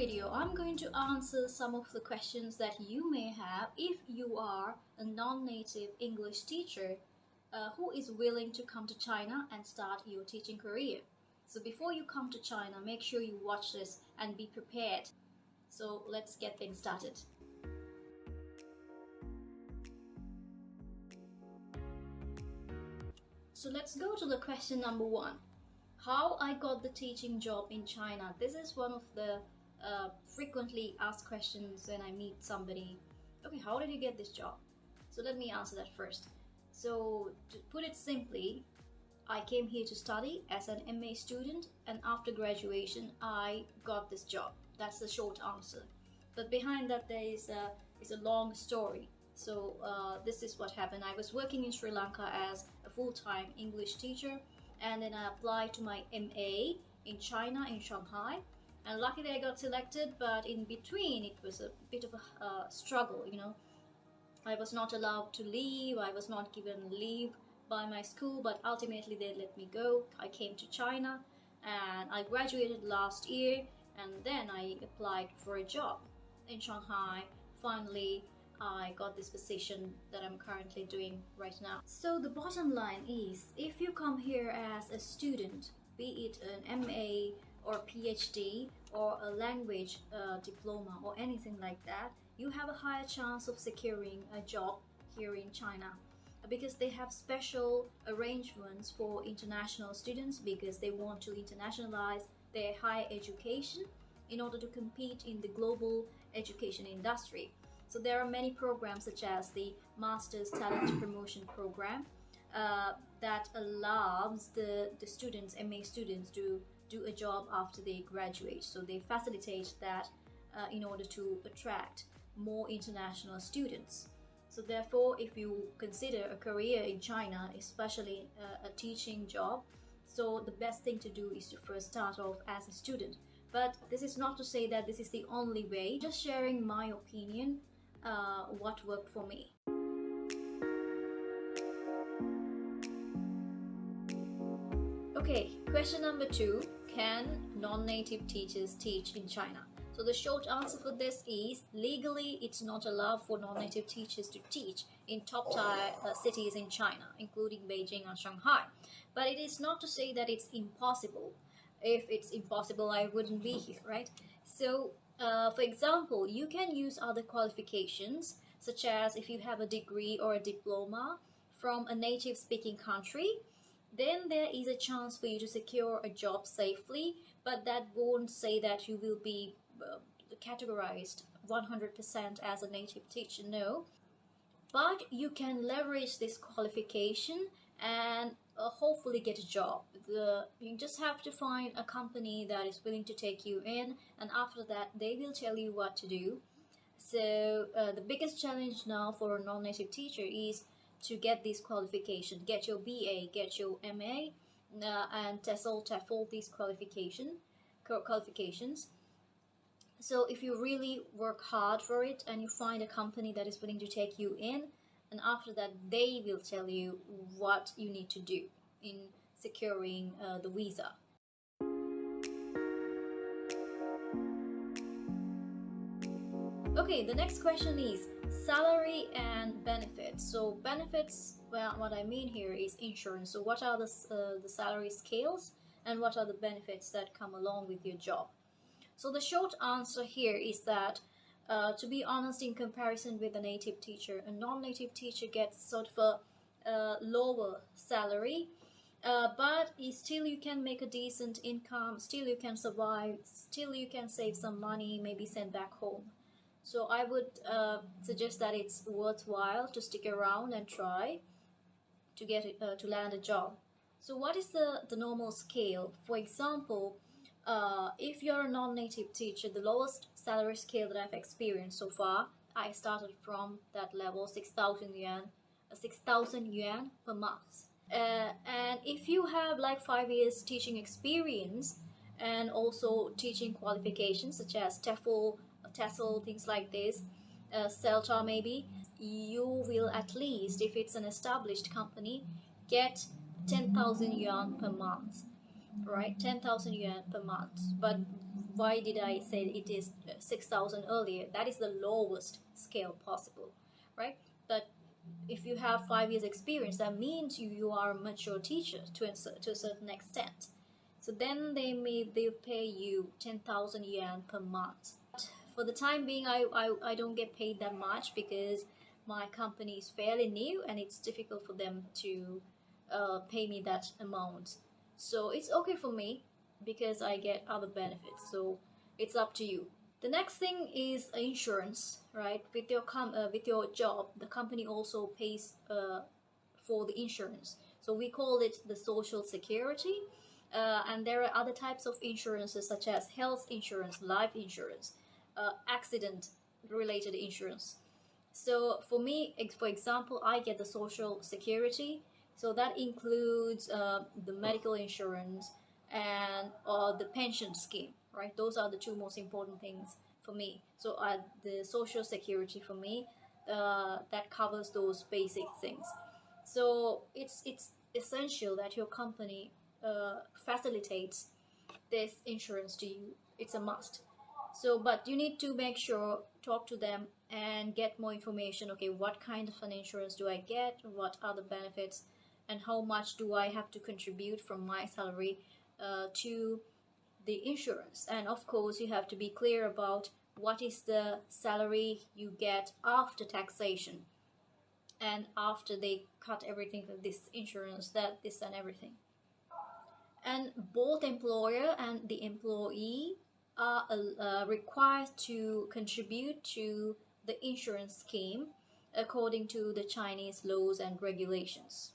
video, I'm going to answer some of the questions that you may have if you are a non-native English teacher who is willing to come to China and start your teaching career. So before you come to China, make sure you watch this and be prepared. So let's get things started. So let's go to the question number 1. How I got the teaching job in China. This is one of the frequently asked questions when I meet somebody. Okay, how did you get this job? So let me answer that first. So to put it simply, I came here to study as an MA student, and after graduation I got this job. That's the short answer. But behind that there is a long story. So this is what happened. I was working in Sri Lanka as a full-time English teacher, and then I applied to my MA in China, in Shanghai, and luckily I got selected. But in between it was a bit of a struggle, you know. I was not allowed to leave, I was not given leave by my school, but ultimately they let me go. I came to China and I graduated last year, and then I applied for a job in Shanghai. Finally I got this position that I'm currently doing right now. So the bottom line is, if you come here as a student, be it an MA or PhD or a language diploma or anything like that, you have a higher chance of securing a job here in China, because they have special arrangements for international students, because they want to internationalize their higher education in order to compete in the global education industry. So there are many programs such as the Master's Talent Promotion Program that allows the students, MA students, to do a job after they graduate. So they facilitate that in order to attract more international students. So therefore, if you consider a career in China, especially a teaching job, so the best thing to do is to first start off as a student. But this is not to say that this is the only way, just sharing my opinion, what worked for me. Okay, question number 2. Can non-native teachers teach in China? So the short answer for this is, legally it's not allowed for non-native teachers to teach in top-tier cities in China, including Beijing and Shanghai. But it is not to say that it's impossible. If it's impossible, I wouldn't be here, right? So for example, you can use other qualifications, such as if you have a degree or a diploma from a native speaking country, then there is a chance for you to secure a job safely, but that won't say that you will be categorized 100% as a native teacher, no. But you can leverage this qualification and hopefully get a job. You just have to find a company that is willing to take you in, and after that they will tell you what to do. So the biggest challenge now for a non-native teacher is to get this qualification, get your BA, get your MA, and TEFL these qualifications. So if you really work hard for it and you find a company that is willing to take you in, and after that they will tell you what you need to do in securing the visa. Okay, the next question is salary and benefits. So benefits, well, what I mean here is insurance. So what are the salary scales and what are the benefits that come along with your job? So the short answer here is that to be honest, in comparison with a native teacher, a non-native teacher gets sort of a lower salary, but still you can make a decent income, still you can survive, still you can save some money, maybe send back home. So I would suggest that it's worthwhile to stick around and try to get to land a job. So what is the normal scale? For example, if you're a non-native teacher, the lowest salary scale that I've experienced so far, I started from that level, 6,000 yuan per month. And if you have like 5 years teaching experience and also teaching qualifications such as TEFL, TESOL, things like this, CELTA maybe, you will at least, if it's an established company, get 10,000 yuan per month. right? 10,000 yuan per month. But why did I say it is 6,000 earlier? That is the lowest scale possible, right? But if you have 5 years experience, that means you are a mature teacher to a certain extent. So then they pay you 10,000 yuan per month. For the time being, I don't get paid that much because my company is fairly new and it's difficult for them to pay me that amount. So it's okay for me because I get other benefits. So it's up to you. The next thing is insurance, right? With your job, the company also pays for the insurance. So we call it the social security. And there are other types of insurances such as health insurance, life insurance, accident related insurance. So for me, for example, I get the social security. So that includes the medical insurance and the pension scheme, right? Those are the two most important things for me. So the social security for me, that covers those basic things. So it's essential that your company facilitates this insurance to you. It's a must. So but you need to make sure, talk to them and get more information. Okay, what kind of an insurance do I get, what are the benefits, and how much do I have to contribute from my salary to the insurance. And of course you have to be clear about what is the salary you get after taxation and after they cut everything for this insurance, that this and everything. And both employer and the employee are required to contribute to the insurance scheme according to the Chinese laws and regulations.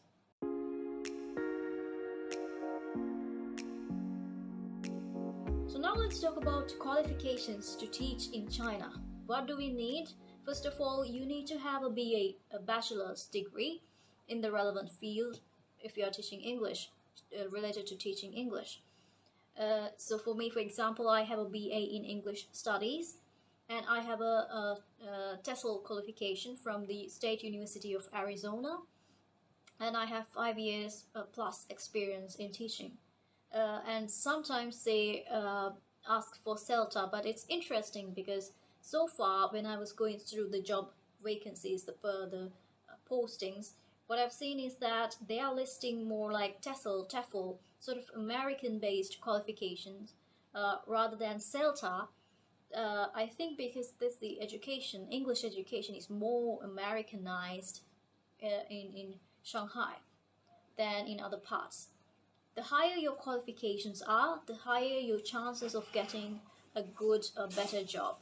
So now let's talk about qualifications to teach in China. What do we need? First of all, you need to have a BA, a bachelor's degree in the relevant field if you are teaching English, related to teaching English. So for me, for example, I have a BA in English Studies, and I have a TESOL qualification from the State University of Arizona, and I have 5 years plus experience in teaching. And sometimes they ask for CELTA, but it's interesting because so far when I was going through the job vacancies, the postings, what I've seen is that they are listing more like TESOL, TEFL, sort of American-based qualifications rather than CELTA. I think because the education, English education, is more Americanized in Shanghai than in other parts. The higher your qualifications are, the higher your chances of getting a better job.